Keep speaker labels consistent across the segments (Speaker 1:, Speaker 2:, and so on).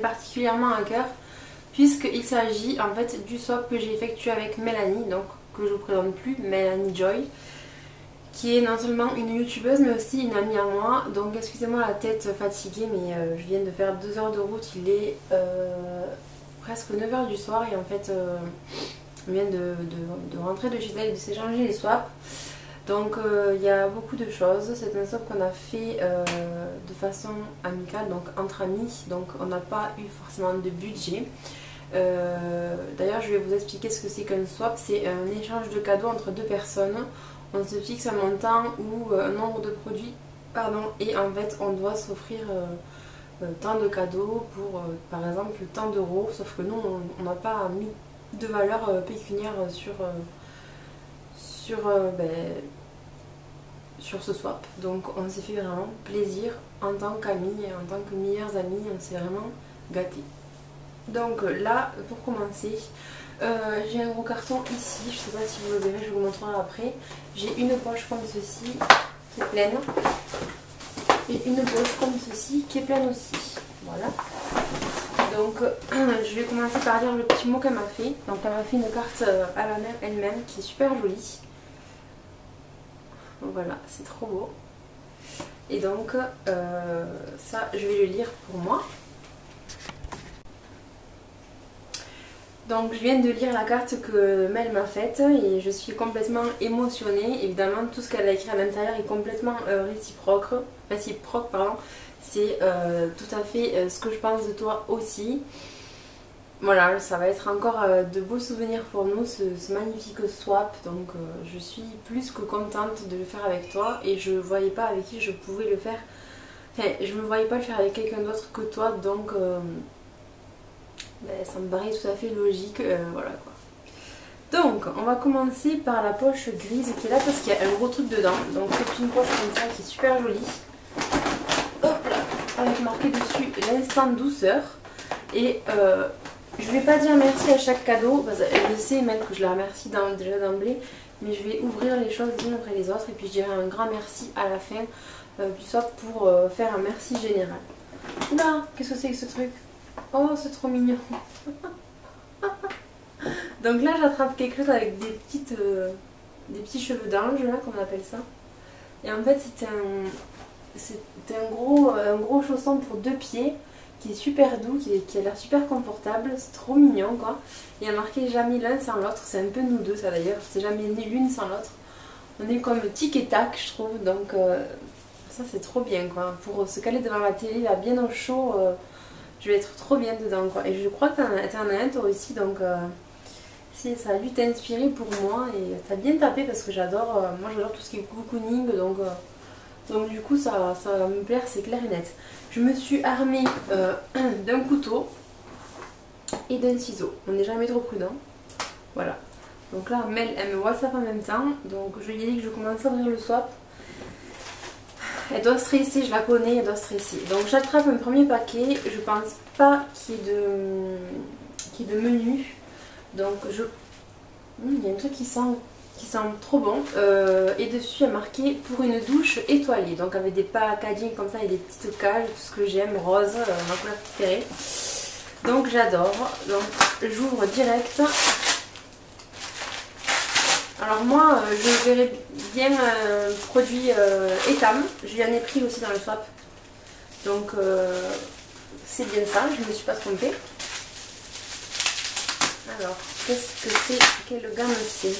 Speaker 1: particulièrement à cœur puisqu'il s'agit en fait du swap que j'ai effectué avec Mélanie, donc que je vous présente plus, Mélanie Joy, qui est non seulement une youtubeuse mais aussi une amie à moi. Donc excusez-moi la tête fatiguée, mais je viens de faire 2 heures de route, il est presque 9 h du soir et en fait on vient de rentrer de chez elle et de s'échanger les swaps. Donc il y a beaucoup de choses. C'est un swap qu'on a fait de façon amicale, donc entre amis, donc on n'a pas eu forcément de budget. D'ailleurs je vais vous expliquer ce que c'est qu'un swap. C'est un échange de cadeaux entre deux personnes. On se fixe un montant ou un nombre de produits, pardon, et en fait on doit s'offrir tant de cadeaux pour par exemple tant d'euros, sauf que nous on n'a pas mis de valeur pécuniaire sur ce swap. Donc on s'est fait vraiment plaisir en tant qu'amis et en tant que meilleurs amis, on s'est vraiment gâtés. Donc là, pour commencer, j'ai un gros carton ici, je sais pas si vous le verrez, je vous montrerai après. J'ai une poche comme ceci qui est pleine et une poche comme ceci qui est pleine aussi. Voilà. Donc je vais commencer par lire le petit mot qu'elle m'a fait. Donc elle m'a fait une carte à la main elle-même qui est super jolie. Donc voilà, c'est trop beau. Et donc ça je vais le lire pour moi. Donc je viens de lire la carte que Mel m'a faite et je suis complètement émotionnée. Évidemment tout ce qu'elle a écrit à l'intérieur est complètement réciproque. C'est tout à fait ce que je pense de toi aussi. Voilà, ça va être encore de beaux souvenirs pour nous, ce magnifique swap. Donc je suis plus que contente de le faire avec toi et je ne voyais pas avec qui je pouvais le faire. Enfin, je ne me voyais pas le faire avec quelqu'un d'autre que toi, donc ça me paraît tout à fait logique. Voilà quoi. Donc on va commencer par la poche grise qui est là parce qu'il y a un gros truc dedans. Donc c'est une poche comme ça qui est super jolie. Hop là, avec marqué dessus l'instant douceur. Et je vais pas dire merci à chaque cadeau, parce qu'elle sait même que je la remercie déjà d'emblée, mais je vais ouvrir les choses l'une après les autres et puis je dirai un grand merci à la fin du swap pour faire un merci général. Oula, qu'est-ce que c'est que ce truc? Oh, c'est trop mignon. Donc là j'attrape quelque chose avec des petits cheveux d'ange là, comme on appelle ça. Et en fait c'était un gros chausson pour 2 pieds qui est super doux, qui a l'air super confortable, c'est trop mignon quoi. Il y a marqué jamais l'un sans l'autre, c'est un peu nous deux ça d'ailleurs, c'est jamais ni l'une sans l'autre. On est comme tic et tac je trouve, donc ça c'est trop bien quoi. Pour se caler devant la télé là bien au chaud, je vais être trop bien dedans quoi. Et je crois que t'en as un toi aussi, donc si ça a dû t'inspirer pour moi et t'as bien tapé parce que j'adore, moi j'adore tout ce qui est cocooning, donc du coup ça va me plaire, c'est clair et net. Je me suis armée d'un couteau et d'un ciseau. On n'est jamais trop prudent. Voilà. Donc là, Mel, elle me WhatsApp en même temps. Donc je lui ai dit que je commençais à ouvrir le swap. Elle doit stresser, je la connais, elle doit stresser. Donc j'attrape un premier paquet. Je pense pas qu'il y ait de menu. Donc il y a un truc qui sent trop bon. Et dessus il y a marqué pour une douche étoilée. Donc avec des packaging comme ça et des petites cages, tout ce que j'aime, rose, ma couleur préférée. Donc j'adore. Donc j'ouvre direct. Alors moi je verrais bien produit Etam. Je lui en ai pris aussi dans le swap. Donc c'est bien ça, je ne me suis pas trompée. Alors qu'est-ce que c'est? Quelle gamme c'est?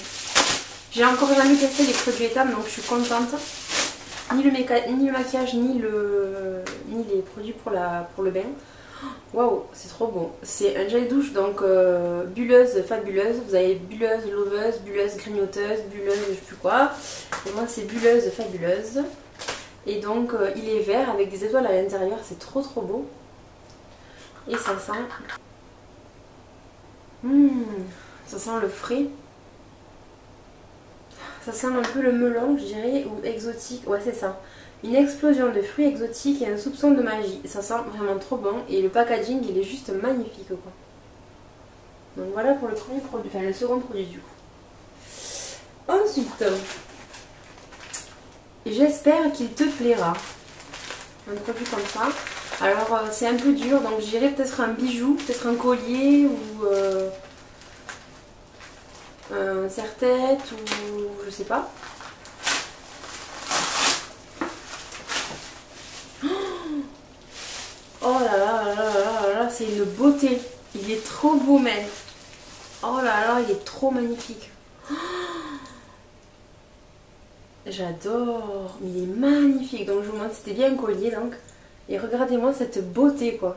Speaker 1: J'ai encore jamais testé les produits Etam, donc je suis contente. Ni le maquillage, ni les produits pour le bain. Waouh, c'est trop beau. C'est un gel douche, donc bulleuse fabuleuse. Vous avez bulleuse loveuse, bulleuse grignoteuse, bulleuse je sais plus quoi. Et moi c'est bulleuse fabuleuse. Et donc il est vert avec des étoiles à l'intérieur, c'est trop beau. Et ça sent... ça sent le frais. Ça sent un peu le melon, je dirais, ou exotique. Ouais, c'est ça. Une explosion de fruits exotiques et un soupçon de magie. Ça sent vraiment trop bon. Et le packaging, il est juste magnifique, quoi. Donc voilà pour le premier produit, enfin le second produit du coup. Ensuite, j'espère qu'il te plaira. Un produit comme ça. Alors c'est un peu dur, donc j'irai peut-être un bijou, peut-être un collier ou un serre-tête ou je sais pas. Oh là là là là là là, c'est une beauté. Il est trop beau même. Oh là là, il est trop magnifique. J'adore. Il est magnifique. Donc je vous montre, c'était bien un collier donc. Et regardez-moi cette beauté quoi.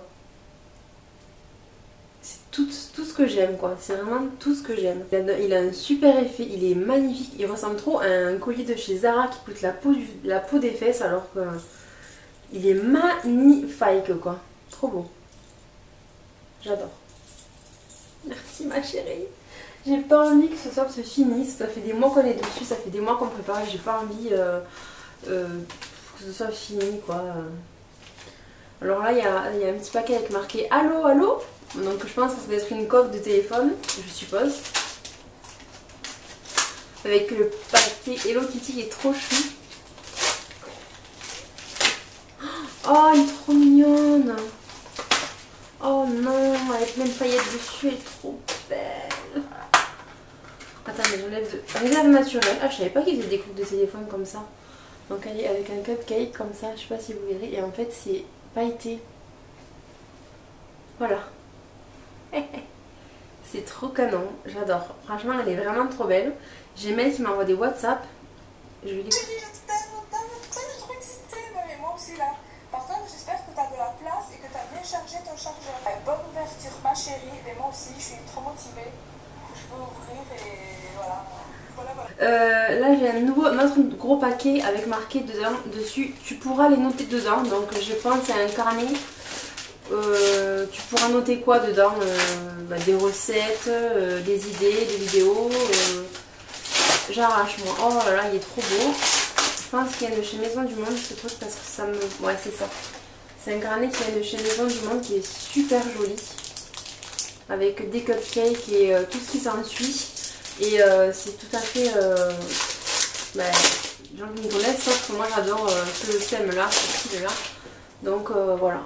Speaker 1: C'est tout ce que j'aime quoi. C'est vraiment tout ce que j'aime. Il a un super effet. Il est magnifique. Il ressemble trop à un collier de chez Zara qui coûte la peau des fesses alors que... Il est magnifique quoi. Trop beau. J'adore. Merci ma chérie. J'ai pas envie que ce soir se finisse. Ça fait des mois qu'on est dessus. Ça fait des mois qu'on prépare. J'ai pas envie que ce soit fini quoi. Alors là il y a un petit paquet avec marqué Allô allô. Donc je pense que ça doit être une coque de téléphone. Je suppose. Avec le paquet Hello Kitty qui est trop chou. Oh, elle est trop mignonne. Oh non, avec plein de paillettes dessus, elle est trop belle. Attendez, j'enlève de réserve naturelle. Ah, je savais pas qu'ils faisaient des coupes de téléphone comme ça. Donc elle est avec un cupcake comme ça, je sais pas si vous verrez. Et en fait, c'est pailleté. Voilà. C'est trop canon, j'adore. Franchement, elle est vraiment trop belle. J'ai Mel qui m'envoie des WhatsApp. Je vais les...
Speaker 2: Moi aussi là. Par contre, j'espère que tu as de la place et que tu as bien chargé ton chargeur. Bonne ouverture, ma chérie. Et moi aussi, je suis trop motivée. Je peux ouvrir et voilà.
Speaker 1: Là j'ai un autre gros paquet avec marqué dessus, tu pourras les noter dedans, donc je pense c'est un carnet, tu pourras noter quoi dedans, des recettes, des idées, des vidéos, j'arrache moi, oh là là il est trop beau, je pense qu'il y a de chez Maison du Monde ce truc parce que ça me, ouais c'est ça, c'est un carnet qui vient de chez Maison du Monde qui est super joli, avec des cupcakes et tout ce qui s'ensuit. Et c'est tout à fait gens qui me connaissent, sauf que moi j'adore ce thème là, ce style là. Donc voilà,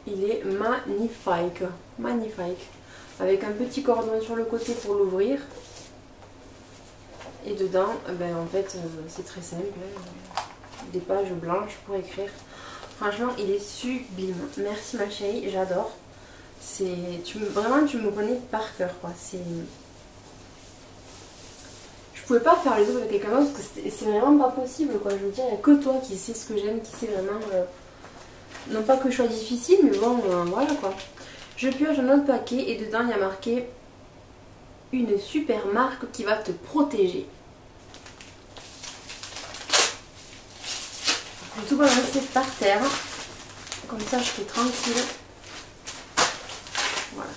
Speaker 1: il est magnifique, magnifique. Avec un petit cordon sur le côté pour l'ouvrir. Et dedans, en fait c'est très simple, hein, des pages blanches pour écrire. Franchement il est sublime, merci ma chérie, j'adore. Vraiment tu me connais par cœur quoi, c'est... Je pouvais pas faire les autres avec quelqu'un d'autre parce que c'est vraiment pas possible quoi. Je veux dire, il n'y a que toi qui sais ce que j'aime, qui sait vraiment. Non pas que je sois difficile, mais bon, voilà quoi. Je pioche un autre paquet et dedans il y a marqué une super marque qui va te protéger. Je vais tout balancer par terre. Comme ça je suis tranquille. Voilà.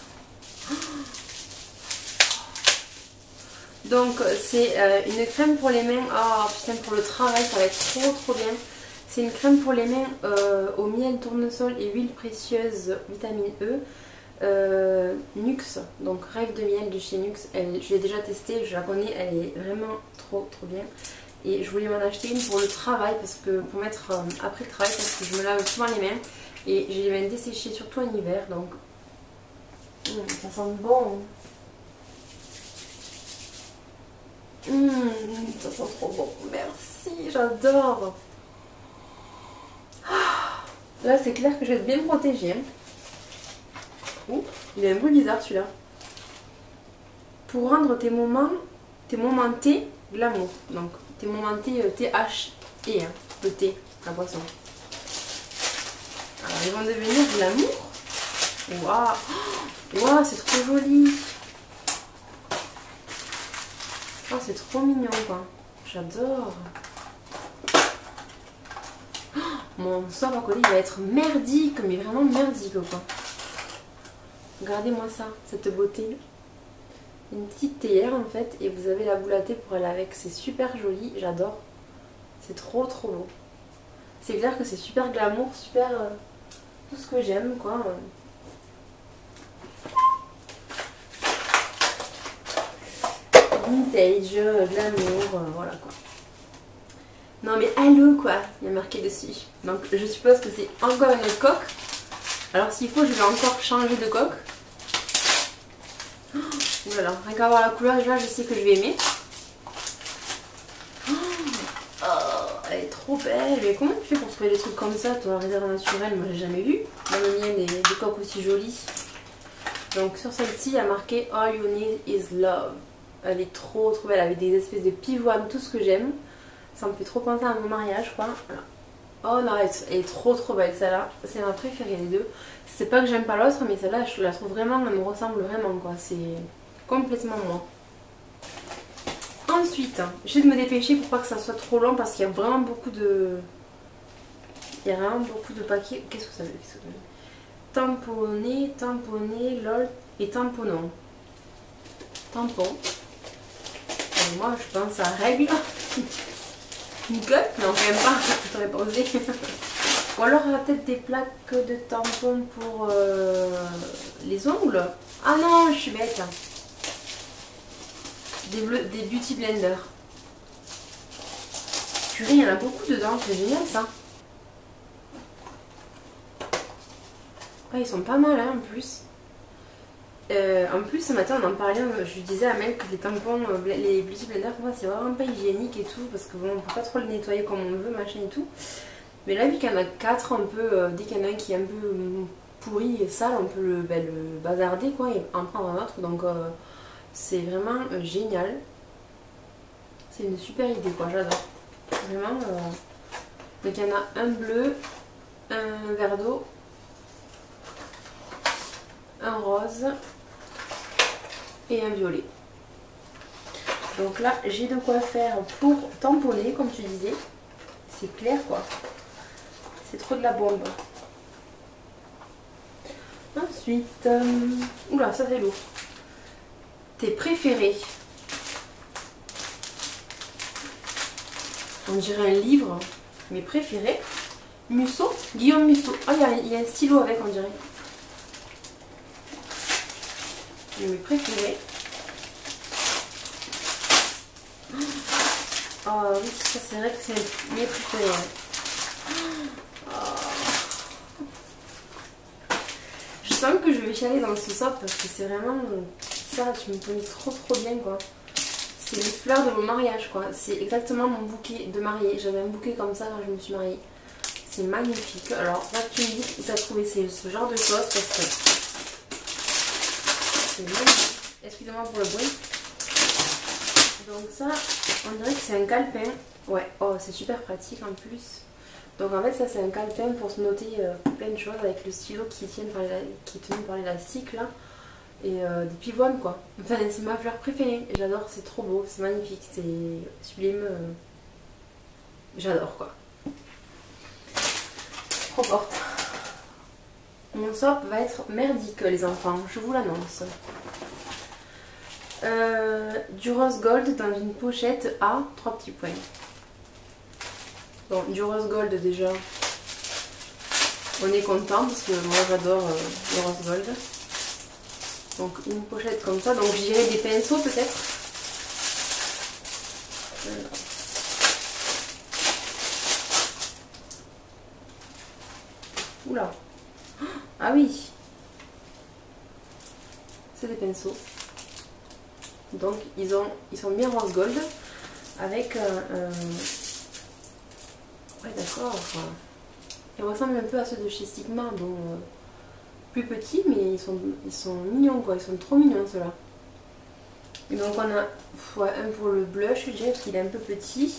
Speaker 1: Donc c'est une crème pour les mains, oh putain pour le travail ça va être trop bien. C'est une crème pour les mains au miel, tournesol et huile précieuse vitamine E. Nuxe, donc rêve de miel de chez Nuxe, je l'ai déjà testée, je la connais, elle est vraiment trop bien. Et je voulais m'en acheter une pour le travail, parce que pour mettre après le travail, parce que je me lave souvent les mains. Et j'ai les mains desséchées, surtout en hiver, donc ça sent bon. Ça sent trop bon, merci, j'adore. Là c'est clair que je vais être bien protégée. Ouh, il a un bruit bizarre celui-là. Pour rendre tes moments T glamour. Donc tes moments T-H-E, hein, le thé, la boisson. Alors ils vont devenir glamour. Waouh, waouh, c'est trop joli. Oh, c'est trop mignon quoi. J'adore. Oh, mon sort à côté il va être merdique, mais vraiment merdique quoi. Regardez-moi ça, cette beauté. Une petite théière en fait, et vous avez la boule à thé pour aller avec. C'est super joli, j'adore. C'est trop beau. C'est clair que c'est super glamour, super tout ce que j'aime quoi. Vintage, glamour, voilà quoi. Non mais allô quoi, il y a marqué dessus. Donc je suppose que c'est encore une coque Alors s'il faut, je vais encore changer de coque. Oh, voilà, rien qu'à voir la couleur, déjà je sais que je vais aimer. Elle est trop belle. Mais comment tu fais pour trouver des trucs comme ça, toi, réserve naturelle? Moi j'ai jamais vu dans le mien des coques aussi jolies. Donc sur celle-ci, il y a marqué All You Need Is Love. Elle est trop belle avec des espèces de pivoines, tout ce que j'aime. Ça me fait trop penser à mon mariage, quoi. Voilà. Oh non, elle est trop belle celle-là. C'est ma préférée les deux. C'est pas que j'aime pas l'autre, mais celle-là je la trouve vraiment, elle me ressemble vraiment, quoi. C'est complètement moi. Ensuite, j'essaie de me dépêcher pour pas que ça soit trop long parce qu'il y a vraiment beaucoup de... Il y a vraiment beaucoup de paquets. Qu'est-ce que ça veut dire? Tamponner, tamponner, lol et tamponnant. Tampon. Et moi je pense à règle. Une coque? Non, quand même pas. Je t'aurais pas osé. Ou alors il y a peut-être des plaques de tampons pour les ongles. Ah non, je suis bête. Des beauty blenders. Purée, il y en a beaucoup dedans, c'est génial ça. Ah, ils sont pas mal hein, en plus. En plus ce matin on en parlait, je disais à Mel que les tampons, les beauty blenders pour moi c'est vraiment pas hygiénique et tout. Parce que bon, on peut pas trop le nettoyer comme on veut, machin et tout. Mais là vu qu'il y en a 4 un peu, dès qu'il y en a un qui est un peu pourri et sale, on peut le bazarder quoi et en prendre un autre. Donc c'est vraiment génial. C'est une super idée quoi, j'adore. Vraiment. Donc il y en a un bleu, un vert d'eau, un rose et un violet. Donc là j'ai de quoi faire pour tamponner comme tu disais. C'est clair quoi. C'est trop de la bombe. Ensuite, oula ça c'est lourd. Tes préférés. On dirait un livre. Mes préférés. Musso, Guillaume Musso. Ah il y a un stylo avec on dirait. Mes préférés. Oh oui, ça c'est vrai que c'est mes préférés. Oh. Je sens que je vais chialer dans ce sop parce que c'est vraiment ça, tu me connais trop bien quoi. C'est les fleurs de mon mariage quoi. C'est exactement mon bouquet de mariée. J'avais un bouquet comme ça quand je me suis mariée. C'est magnifique. Alors là tu me dis où tu as trouvé ce genre de choses parce que c'est magnifique. Excusez-moi pour le bruit. Donc ça, on dirait que c'est un calepin. Ouais, oh c'est super pratique en plus. Donc en fait ça c'est un calepin pour se noter plein de choses avec le stylo qui est tenu par l'élastique là. Et des pivoines quoi. Enfin c'est ma fleur préférée. J'adore, c'est trop beau, c'est magnifique, c'est sublime. J'adore quoi. Trop forte. Mon sop va être merdique les enfants, je vous l'annonce. Du rose gold dans une pochette à 3 petits points. Bon, du rose gold déjà, on est content parce que moi j'adore le rose gold. Donc une pochette comme ça, donc je dirais des pinceaux peut-être. Voilà. Oula. Ah oui. C'est des pinceaux. Donc ils sont bien rose gold avec ouais d'accord. Ils ressemblent un peu à ceux de chez Sigma, bon plus petits mais ils sont mignons quoi, ils sont trop mignons ceux-là. Et donc on a un pour le blush, je dirais parce qu'il est un peu petit,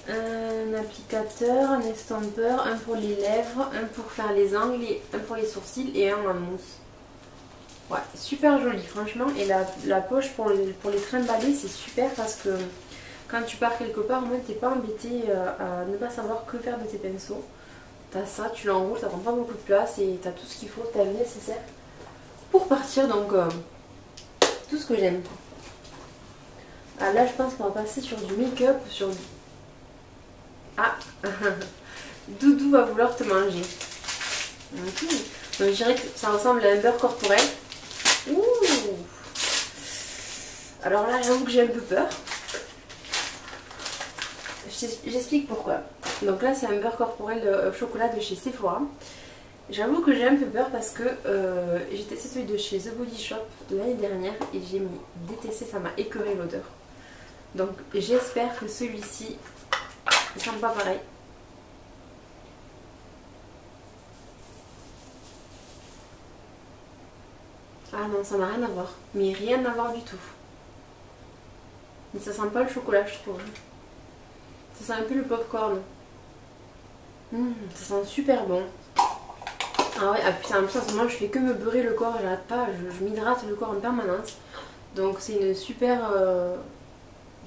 Speaker 1: un applicateur, un estompeur, un pour les lèvres, un pour faire les angles, un pour les sourcils et un en mousse. Ouais, super joli franchement. Et la poche pour les trimballer c'est super parce que quand tu pars quelque part, au moins t'es pas embêté à ne pas savoir que faire de tes pinceaux. T'as ça, tu l'enroules, ça prend pas beaucoup de place et t'as tout ce qu'il faut, t'as le nécessaire pour partir. Donc tout ce que j'aime. Ah là je pense qu'on va passer sur du make-up ou sur... Ah Doudou va vouloir te manger. Donc je dirais que ça ressemble à un beurre corporel. Ouh. Alors là j'avoue que j'ai un peu peur. J'explique pourquoi. Donc là c'est un beurre corporel au chocolat de chez Sephora. J'avoue que j'ai un peu peur parce que j'ai testé celui de chez The Body Shop de l'année dernière et j'ai détesté, ça m'a écœuré l'odeur. Donc j'espère que celui-ci ne sent pas pareil. Ah non, ça n'a rien à voir. Mais rien à voir du tout. Mais ça sent pas le chocolat, je trouve. Ça sent un peu le popcorn. Ça sent super bon. Ah ouais, ah putain, en plus en ce moment je fais que me beurrer le corps, j'arrête pas, je m'hydrate le corps en permanence. Donc c'est une super...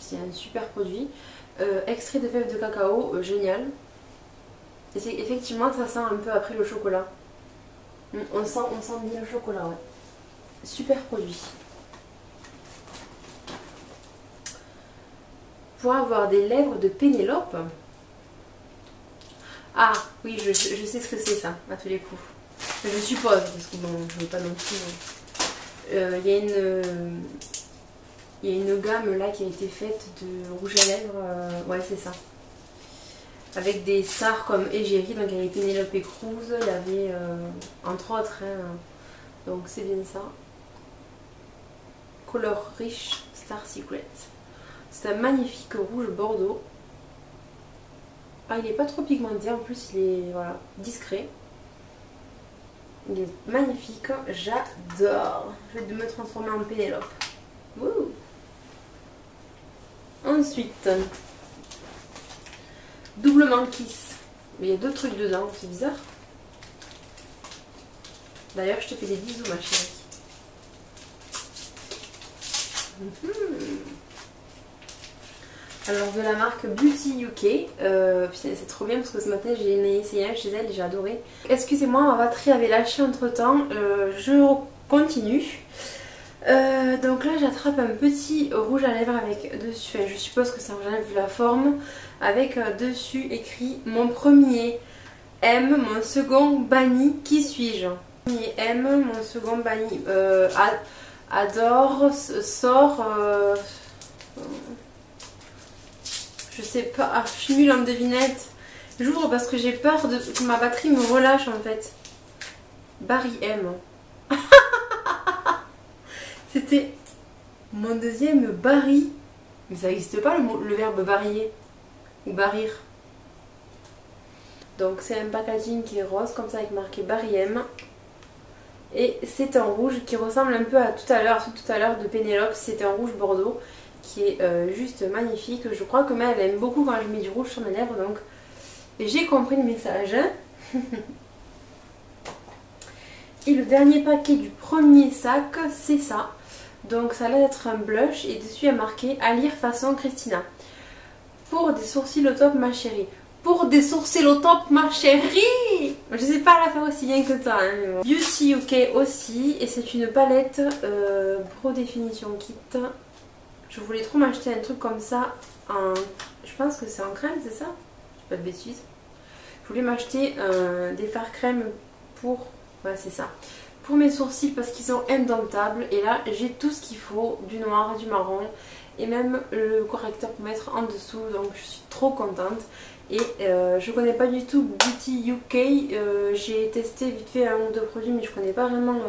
Speaker 1: c'est un super produit. Extrait de fèves de cacao, génial. Et effectivement ça sent un peu après le chocolat. On sent bien le chocolat, ouais. Super produit. Pour avoir des lèvres de Pénélope. Ah oui, je sais ce que c'est ça, à tous les coups. Je suppose, parce que bon, je ne veux pas non plus. Il y a une gamme là qui a été faite de rouge à lèvres. Ouais, c'est ça. Avec des stars comme Égérie, donc il y avait Pénélope Cruz, il y avait entre autres. Hein, donc c'est bien ça. Color Rich Star Secret. C'est un magnifique rouge bordeaux. Ah, il n'est pas trop pigmenté, en plus il est voilà, discret. Il est magnifique, j'adore. Je vais me transformer en Pénélope. Wouh. Ensuite, doublement kiss. Mais il y a deux trucs dedans, c'est bizarre. D'ailleurs, je te fais des bisous, ma chérie. Alors de la marque Beauty UK, c'est trop bien parce que ce matin j'ai essayé un chez elle et j'ai adoré. Excusez-moi, ma batterie avait lâché entre temps, je continue. Donc là j'attrape un petit rouge à lèvres avec dessus, je suppose que c'est un rouge à lèvres vu la forme, avec dessus écrit mon premier M, mon second banni, qui suis-je? Premier M, mon second banni, adore, sort... je sais pas, ah, je suis nulle en devinette. J'ouvre parce que j'ai peur que ma batterie me relâche en fait. Barry M. C'était mon deuxième Barry. Mais ça n'existe pas le verbe bariller ou barrir. Donc c'est un packaging qui est rose comme ça avec marqué Barry M. Et c'est un rouge qui ressemble un peu à tout à l'heure de Pénélope. C'est un rouge bordeaux qui est juste magnifique. Je crois que elle aime beaucoup quand je mets du rouge sur mes lèvres, donc j'ai compris le message. Et le dernier paquet du premier sac, c'est ça. Donc ça a l'air d'être un blush et dessus il y a marqué à lire façon Christina. Pour des sourcils au top ma chérie. Pour des sourcils au top ma chérie. Je sais pas la faire aussi bien que toi. Hein, mais bon. Beauty UK aussi. Et c'est une palette Pro Définition Kit. Je voulais trop m'acheter un truc comme ça, je pense que c'est en crème, c'est ça? Je dis pas de bêtises. Je voulais m'acheter des fards crème pour, ouais c'est ça, pour mes sourcils parce qu'ils sont indomptables. Et là j'ai tout ce qu'il faut, du noir, du marron et même le correcteur pour mettre en dessous. Donc je suis trop contente. Et je connais pas du tout Beauty UK, j'ai testé vite fait un ou deux produits mais je connais pas vraiment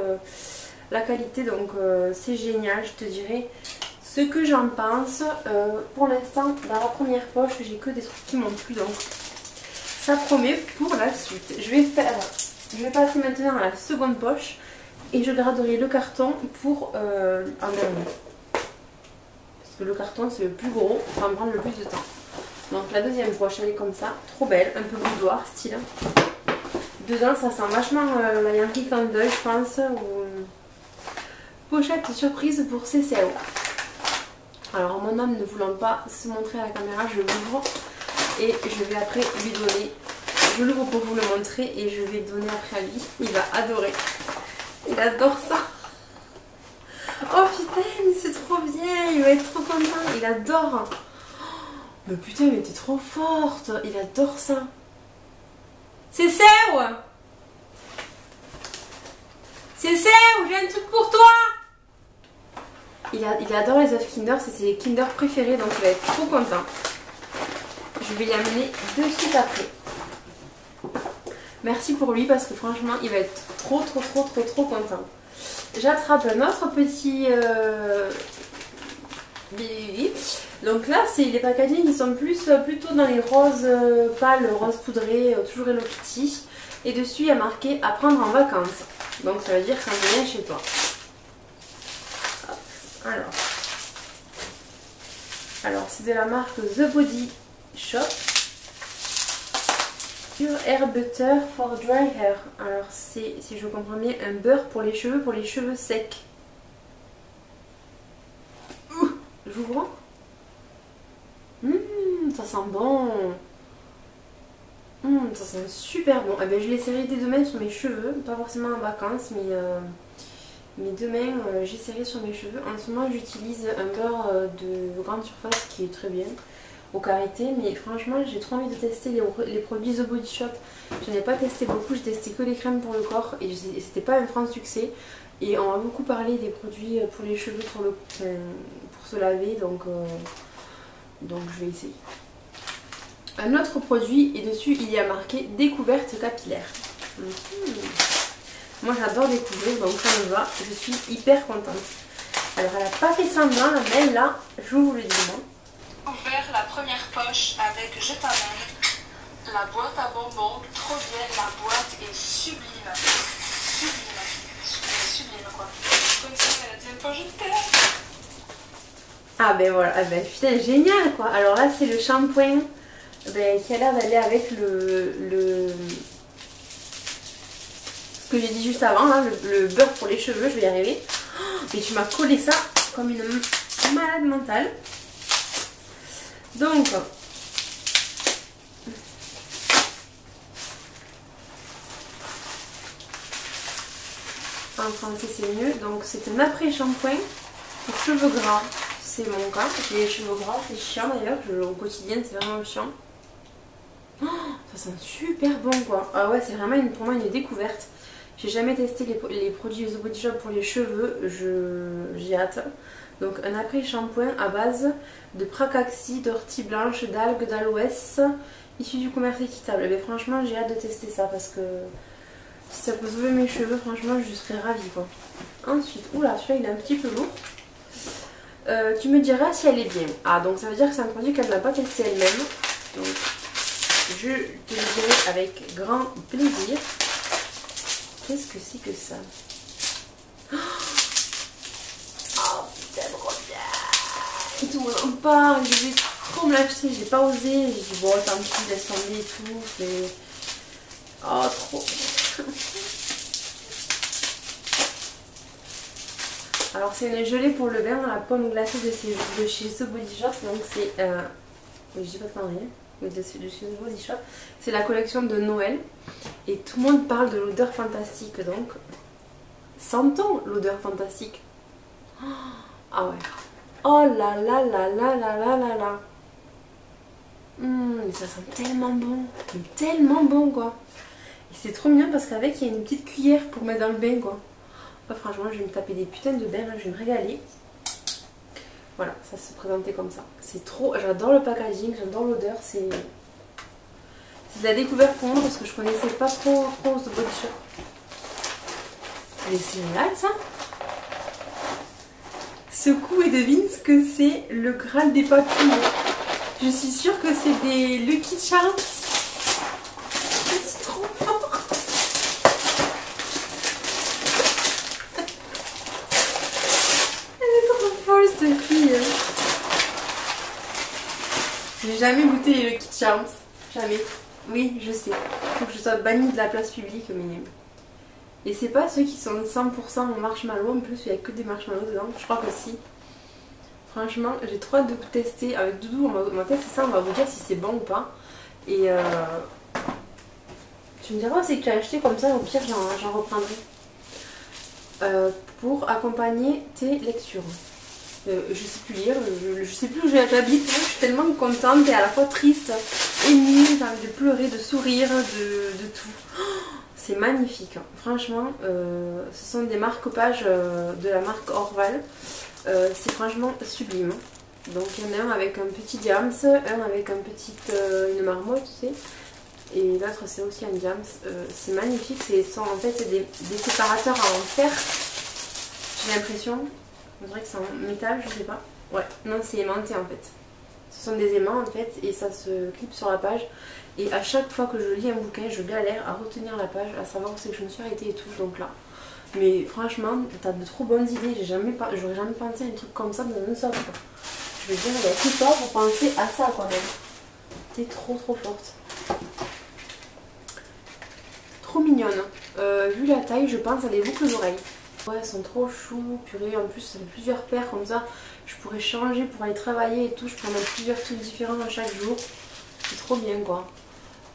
Speaker 1: la qualité. Donc c'est génial, je te dirai ce que j'en pense. Pour l'instant, dans la première poche, j'ai que des trucs qui m'ont plu, donc ça promet pour la suite. Je vais passer maintenant à la seconde poche et je garderai le carton pour en dernier. Parce que le carton c'est le plus gros, ça va me prendre le plus de temps. Donc la deuxième poche, elle est comme ça, trop belle, un peu boudoir style. Dedans, ça sent vachement la Yankee Candle, je pense, ou pochette surprise pour CCAO. Alors mon homme ne voulant pas se montrer à la caméra, je l'ouvre et je vais après lui donner. Je l'ouvre pour vous le montrer et je vais donner après à lui. Il va adorer. Il adore ça. Oh putain, mais c'est trop bien. Il va être trop content. Il adore. Mais putain, mais t'es trop forte. Il adore ça. C'est ça ou c'est ça ou j'ai un truc pour toi. Il adore les œufs Kinder, c'est ses Kinder préférés, donc il va être trop content. Je vais l'amener de suite après. Merci pour lui parce que franchement il va être trop content. J'attrape un autre petit bébé. Donc là c'est les packaging qui sont plutôt dans les roses pâles, rose poudré, toujours Hello Kitty. Et dessus il y a marqué à prendre en vacances. Donc ça veut dire quand je viens chez toi. Hop. Alors c'est de la marque The Body Shop. Pure Hair Butter for Dry Hair. Alors c'est, si je comprends bien, un beurre pour les cheveux secs. J'ouvre. Ça sent bon. Ça sent super bon. Eh ben, je l'essaierai dès demain sur mes cheveux. Pas forcément en vacances, mais demain j'essaierai sur mes cheveux. En ce moment j'utilise un beurre de grande surface qui est très bien au karité, mais franchement j'ai trop envie de tester les produits The Body Shop. Je n'ai pas testé beaucoup, j'ai testé que les crèmes pour le corps et c'était pas un franc succès. Et on m'a beaucoup parlé des produits pour les cheveux, pour se laver, donc je vais essayer. Un autre produit et dessus il y a marqué découverte capillaire. Moi j'adore découvrir, donc ça me va, je suis hyper contente. Alors elle n'a pas fait semblant, mais là je vous le dis.
Speaker 2: Ouvert la première poche avec Je t'amène. La boîte à bonbons, trop bien, la boîte est sublime. Sublime quoi. Comme ça, la deuxième fois, je t'aime.
Speaker 1: Ah ben voilà, ah ben putain génial quoi. Alors là c'est le shampoing qui a l'air d'aller avec ce que j'ai dit juste avant, là, le beurre pour les cheveux, je vais y arriver. Mais tu m'as collé ça comme une malade mentale. Donc, en français c'est mieux. Donc c'est un après-shampoing pour cheveux gras. C'est mon cas. J'ai les cheveux gras, c'est chiant d'ailleurs. Au quotidien c'est vraiment chiant. Oh, ça sent super bon quoi. Ah ouais, c'est vraiment pour moi une découverte. J'ai jamais testé les produits The Body Shop pour les cheveux. J'ai hâte. Donc un après-shampoing à base de pracaxi, d'ortie blanche, d'algues, d'aloès, issu du commerce équitable. Mais franchement j'ai hâte de tester ça parce que si ça peut sauver mes cheveux, franchement je serais ravie quoi. Ensuite, oula, celui-là il est un petit peu lourd. Tu me diras si elle est bien. Ah, donc ça veut dire que c'est un produit qu'elle n'a pas testé elle-même. Donc je te le dirai avec grand plaisir. Qu'est-ce que c'est que ça? Tout le monde en parle, je vais trop me l'acheter, j'ai pas osé, j'ai dit bon tant pis, laisse tomber et tout, c'est... Oh trop. Alors c'est une gelée pour le bain à la pomme glacée de chez The Body Shop, donc c'est... je dis pas de conneries, mais de chez The Body Shop, c'est la collection de Noël, et tout le monde parle de l'odeur fantastique, donc sentons l'odeur fantastique. Ah ouais. Oh là là là là là là là là. Mais ça sent tellement bon. Mais tellement bon quoi. Et c'est trop bien parce qu'avec il y a une petite cuillère pour mettre dans le bain quoi. Oh, franchement je vais me taper des putains de bains, je vais me régaler. Voilà, ça se présentait comme ça. C'est trop, j'adore le packaging, j'adore l'odeur. C'est de la découverte pour moi parce que je connaissais pas trop The Body Shop. Mais c'est génial ça. Secoue et devine ce que c'est le Graal des papilles. Je suis sûre que c'est des Lucky Charms. C'est trop fort. Elle est trop folle cette fille. J'ai jamais goûté les Lucky Charms. Jamais. Oui, je sais. Il faut que je sois bannie de la place publique, mais... Et c'est pas ceux qui sont 100% en marshmallow, en plus il n'y a que des marshmallows dedans, je crois que si. Franchement, j'ai trop hâte de tester. Avec Doudou, on va tester ça, on va vous dire si c'est bon ou pas. Et tu me diras c'est que tu as acheté comme ça, au pire j'en reprendrai. Pour accompagner tes lectures. Je sais plus lire, je sais plus où j'habite, je suis tellement contente et à la fois triste, émue, j'ai envie de pleurer, de sourire, de tout. C'est magnifique, hein. Franchement, ce sont des marque-pages de la marque Orval. C'est franchement sublime. Donc il y en a un avec un petit diams, un avec une marmotte, tu sais, Et l'autre c'est aussi un Diams. C'est magnifique, en fait c'est des séparateurs en fer. J'ai l'impression. On dirait que c'est en métal, je sais pas. Ouais, non c'est aimanté en fait. Ce sont des aimants en fait et ça se clip sur la page. Et à chaque fois que je lis un bouquin, je galère à retenir la page, à savoir où c'est que je me suis arrêtée et tout. Donc là. Mais franchement, t'as de trop bonnes idées. J'aurais jamais pensé à un truc comme ça dans un soft. Je veux dire, il y a tout ça pour penser à ça quand même. T'es trop forte. Trop mignonne. Vu la taille, je pense à des boucles d'oreilles. Ouais, elles sont trop chou, purée. En plus, ça fait plusieurs paires comme ça. Je pourrais changer pour aller travailler et tout. Je pourrais mettre plusieurs trucs différents à chaque jour. C'est trop bien quoi.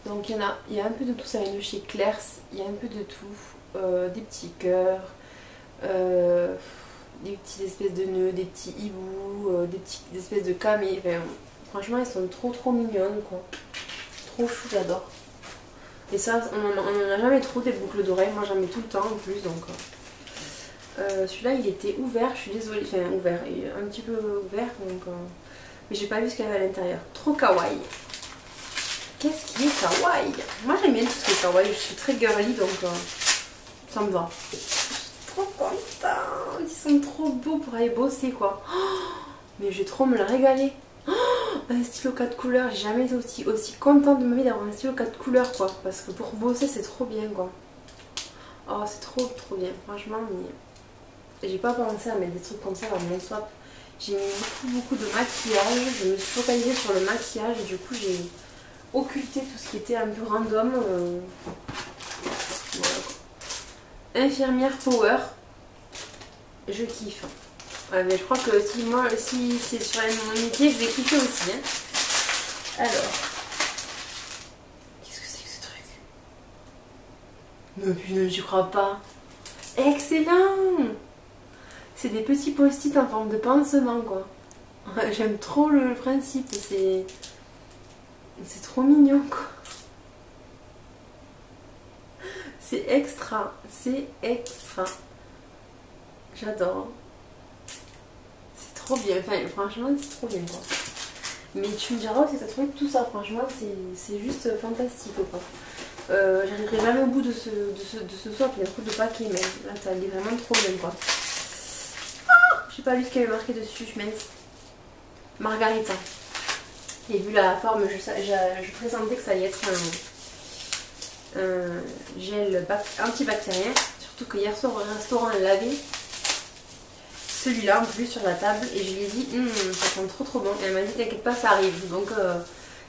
Speaker 1: Donc il y a un peu de tout. Ça vient de chez Claire's. Il y a un peu de tout. Des petits cœurs. Des petites espèces de nœuds, des petits hiboux, des petites espèces de camés. Enfin, franchement, elles sont trop mignonnes quoi. Trop chou, j'adore. Et ça, on en a jamais trop des boucles d'oreilles. Moi, j'en mets tout le temps en plus. Donc, celui-là, il était ouvert. Je suis désolée. Enfin, ouvert. Un petit peu ouvert. Donc, mais j'ai pas vu ce qu'il y avait à l'intérieur. Trop kawaii. Qu'est-ce qui est kawaii? Moi, j'aime bien tout ce qui est kawaii. Je suis très girly. Donc, ça me va. Trop contente. Ils sont trop beaux pour aller bosser quoi. Oh, mais je vais trop me le régaler. Oh, un stylo 4 couleurs. J'ai jamais été aussi contente de ma vie d'avoir un stylo 4 couleurs quoi. Parce que pour bosser c'est trop bien quoi. Oh c'est trop bien. Franchement mais j'ai pas pensé à mettre des trucs comme ça dans mon swap. J'ai mis beaucoup de maquillage. Je me suis focalisée sur le maquillage et du coup j'ai occulté tout ce qui était un peu random. Voilà. Infirmière Power, je kiffe. Ouais, mais je crois que si c'est sur mon métier, je vais kiffer aussi. Hein. Alors, qu'est-ce que c'est que ce truc? Non, putain, j'y crois pas. Excellent! C'est des petits post-it en forme de pansement, quoi. J'aime trop le principe. C'est trop mignon, quoi. C'est extra, j'adore. C'est trop bien, enfin franchement c'est trop bien quoi. Mais tu me diras si t'as trouvé tout ça, franchement c'est juste fantastique quoi. J'arriverai jamais au bout de ce swap, il y a trop de paquets mais là ça allait vraiment trop bien quoi. Ah, j'ai pas lu ce qu'il y avait marqué dessus, je mets Margarita. Et vu la forme, je pressentais que ça allait être un gel antibactérien, surtout que hier soir au restaurant elle l'avait celui-là en plus sur la table et je lui ai dit ça sent trop bon et elle m'a dit t'inquiète pas ça arrive donc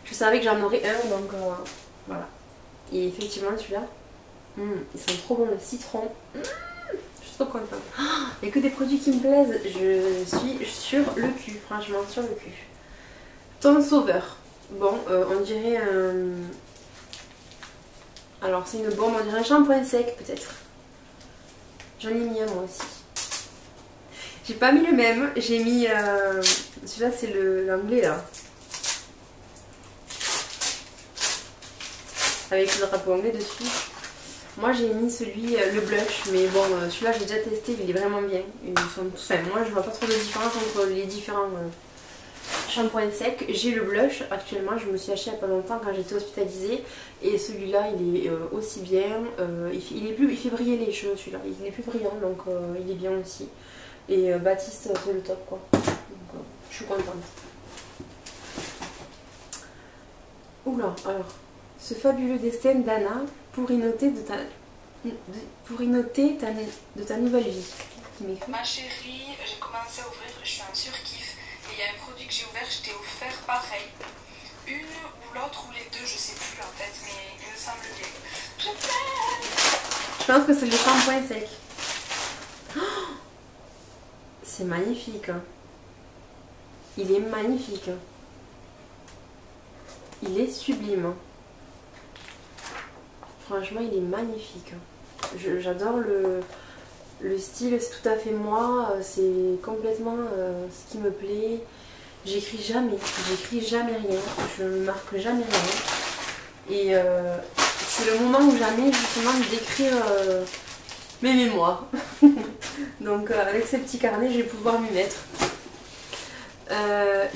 Speaker 1: je savais que j'en aurais un donc voilà et effectivement celui-là ils sont trop bons, le citron je suis trop contente. Il n'y a que des produits qui me plaisent, je suis sur le cul, franchement sur le cul. Ton sauveur, bon on dirait un... Alors c'est une bombe, on dirait un shampoing sec peut-être. J'en ai mis un moi aussi. J'ai pas mis le même, j'ai mis... celui-là c'est l'anglais là. Avec le drapeau anglais dessus. Moi j'ai mis celui, le blush, mais bon celui-là j'ai déjà testé, il est vraiment bien. Enfin, moi je vois pas trop de différence entre les différents shampoing sec. J'ai le blush actuellement, je me suis acheté il n'y a pas longtemps quand j'étais hospitalisée et celui-là il est aussi bien, il fait briller les cheveux celui-là, il est plus brillant donc il est bien aussi et Baptiste c'est le top quoi, donc je suis contente. Oula, alors ce fabuleux destin d'Anna pour y noter de ta nouvelle vie.
Speaker 2: Ma chérie, j'ai commencé à ouvrir, je suis un surkiff. Et il y a un produit que j'ai ouvert, je t'ai offert pareil. Une ou l'autre ou les deux, je sais plus en fait, mais il me semble bien. Je t'aime.
Speaker 1: Je pense que c'est le shampoing sec. Oh, c'est magnifique. Hein. Il est magnifique. Hein. Il est sublime. Franchement, il est magnifique. J'adore le style, c'est tout à fait moi, c'est complètement ce qui me plaît. J'écris jamais rien, je ne marque jamais rien. Et c'est le moment ou jamais justement d'écrire mes mémoires. Donc avec ces petits carnets, je vais pouvoir m'y mettre.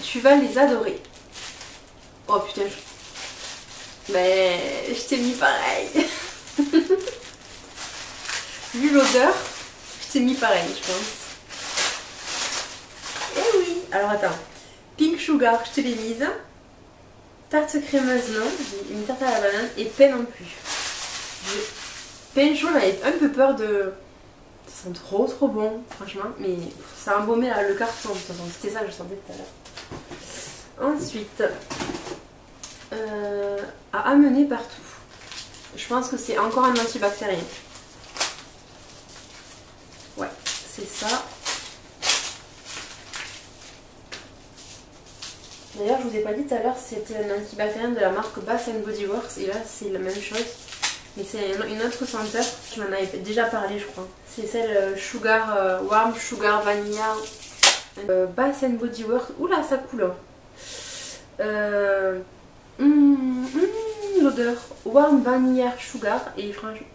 Speaker 1: Tu vas les adorer. Oh putain, Mais je t'ai mis pareil. Vu l'odeur, je t'ai mis pareil, je pense. Eh oui. Alors attends. Pink Sugar, je te l'ai mise. Tarte crémeuse, non. J'ai une tarte à la banane et pain non plus. Pain chaud, j'avais un peu peur de... Ça sent trop bon, franchement. Mais ça a embaumé le carton. De toute façon, c'était ça que je sentais tout à l'heure. Ensuite, à amener partout. Je pense que c'est encore un antibactérien. Ouais, c'est ça. D'ailleurs, je vous ai pas dit tout à l'heure, c'était un antibactérien de la marque Bath Body Works. Et là, c'est la même chose. Mais c'est une autre senteur. Je m'en avais déjà parlé, je crois. C'est celle Sugar, Warm Sugar Vanilla. Bath Body Works. Oula, ça coule. L'odeur Warm Vanilla Sugar. Et franchement,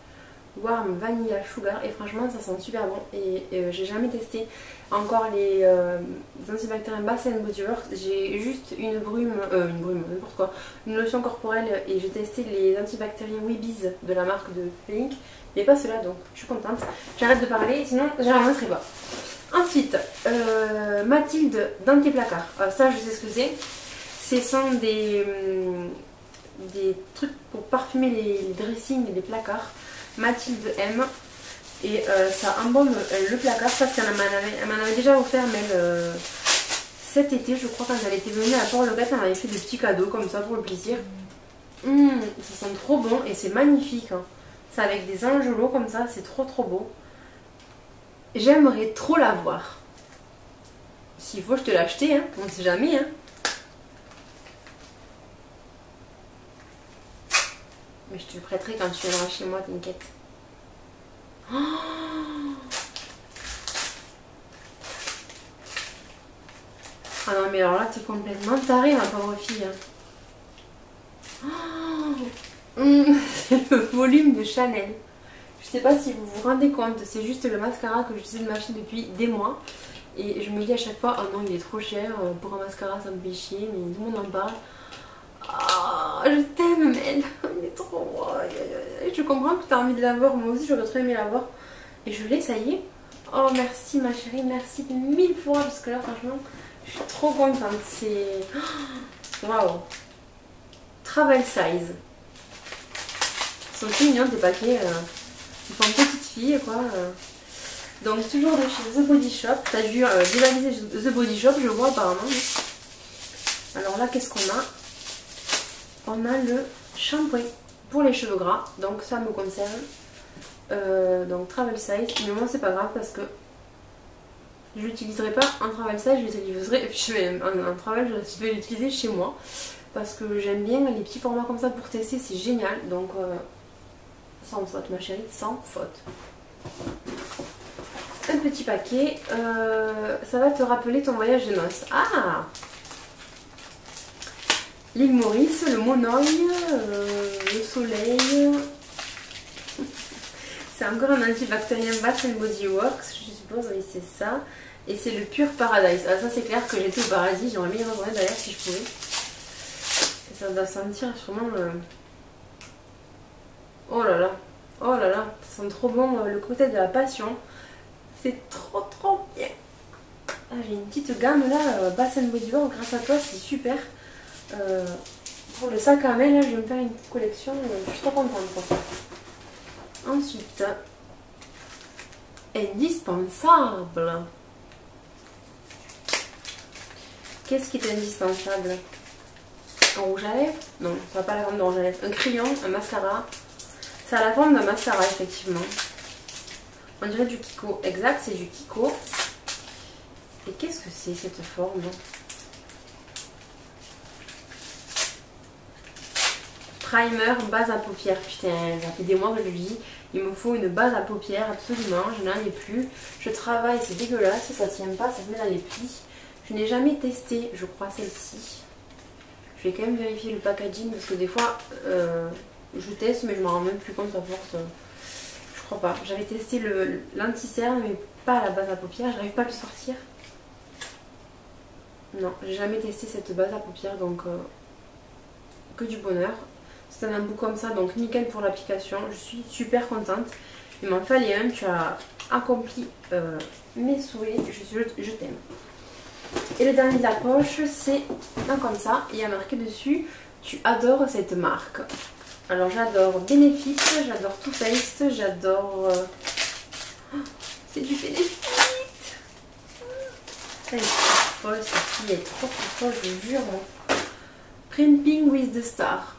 Speaker 1: Warm Vanilla Sugar. Et franchement, ça sent super bon. Et j'ai jamais testé encore les antibactériens Bath Body Works. J'ai juste une brume, n'importe quoi, une lotion corporelle et j'ai testé les antibactériens Weebies de la marque de Pink, mais pas ceux-là, donc je suis contente. J'arrête de parler, sinon j'en très bas. Ensuite, Mathilde Dentifrice. Ça, je sais ce que c'est. Ce sont des trucs pour parfumer les dressings et les placards. Mathilde M. Et ça embaume le placard parce qu'elle m'en avait déjà offert, mais cet été, je crois, quand elle était venue à Port-le-Gâte, elle m'avait fait des petits cadeaux comme ça pour le plaisir. Ça sent trop bon et c'est magnifique. Hein. C'est avec des angelots comme ça, c'est trop beau. J'aimerais trop l'avoir. S'il faut, je te l'acheter, hein. On ne sait jamais. Hein. Mais je te le prêterai quand tu viendras chez moi, t'inquiète. Oh, ah non mais alors là t'es complètement tarée ma pauvre fille. Oh, c'est le volume de Chanel. Je sais pas si vous vous rendez compte, c'est juste le mascara que j'essaie de m'acheter depuis des mois. Et je me dis à chaque fois, oh non il est trop cher, pour un mascara ça me fait chier, mais tout le monde en parle. Oh, je t'aime Mel, il est trop... Oh, je comprends que tu as envie de l'avoir, moi aussi j'aurais trop aimé l'avoir. Et je l'ai, ça y est. Oh merci ma chérie, merci de 1000 fois, parce que là franchement, je suis trop contente. C'est... Waouh. Travel size. Ils sont tout mignons tes paquets. Ils font petite fille quoi. Donc toujours de chez The Body Shop. T'as dû dévaliser The Body Shop, je vois apparemment. Alors là, qu'est-ce qu'on a? On a le shampoing pour les cheveux gras, donc ça me concerne. Donc travel size, mais moi c'est pas grave parce que je l'utiliserai pas en travel size, en travel je vais l'utiliser chez moi parce que j'aime bien les petits formats comme ça pour tester, c'est génial. Donc sans faute ma chérie, sans faute. Un petit paquet, ça va te rappeler ton voyage de noces. Ah, l'île Maurice, le monoeil, le soleil. C'est encore un antibactérien Bath Body Works, je suppose, oui c'est ça. Et c'est le Pure Paradise. Ah ça c'est clair que j'étais au paradis, j'aimerais bien y retourner d'ailleurs si je pouvais. Et ça doit sentir sûrement... Oh là là, ça sent trop bon le cocktail de la passion. C'est trop bien. Ah, j'ai une petite gamme là, Bath Body Works, grâce à toi c'est super. Pour le sac à main là, je vais me faire une petite collection, je suis trop contente quoi. Ensuite, indispensable. Qu'est-ce qui est indispensable? Un rouge à lèvres? Non, ça n'a pas la forme de rouge à lèvres. Un crayon, un mascara. Ça a la forme d'un mascara, effectivement. On dirait du Kiko. Exact, c'est du Kiko. Et qu'est-ce que c'est cette forme? Primer, base à paupières. Putain, ça fait des mois que je lui dis, il me faut une base à paupières, absolument. Je n'en ai plus. Je travaille, c'est dégueulasse, ça tient pas, ça se met dans les plis. Je n'ai jamais testé, je crois, celle-ci. Je vais quand même vérifier le packaging parce que des fois, je teste, mais je m'en rends même plus compte à force. Je crois pas. J'avais testé l'anti-cerne, mais pas la base à paupières. J'arrive pas à le sortir. Non, j'ai jamais testé cette base à paupières, donc que du bonheur. C'est un embout comme ça, donc nickel pour l'application. Je suis super contente. Il m'en fallait un, tu as accompli mes souhaits, je t'aime. Et le dernier de la poche, c'est un comme ça. Il y a marqué dessus, tu adores cette marque. Alors j'adore Benefit, j'adore Too Faced, j'adore... c'est du Benefit. Elle est trop folle, cette fille est trop folle, je vous jure. Primping with the Star.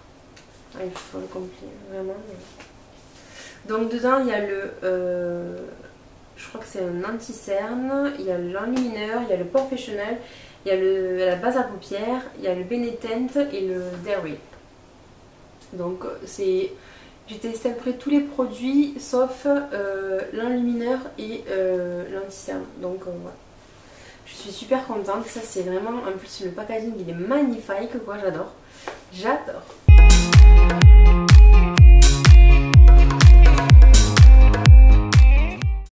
Speaker 1: Elle est folle complet, vraiment. Donc dedans il y a le... je crois que c'est un anti-cerne, il y a l'enlumineur, il y a le professionnel, il y a la base à paupières, il y a le Benetint et le Dairy. Donc c'est... J'ai testé à peu près tous les produits sauf l'enlumineur et l'anti-cerne. Donc voilà. Je suis super contente. Ça c'est vraiment... En plus le packaging il est magnifique quoi, j'adore. J'adore.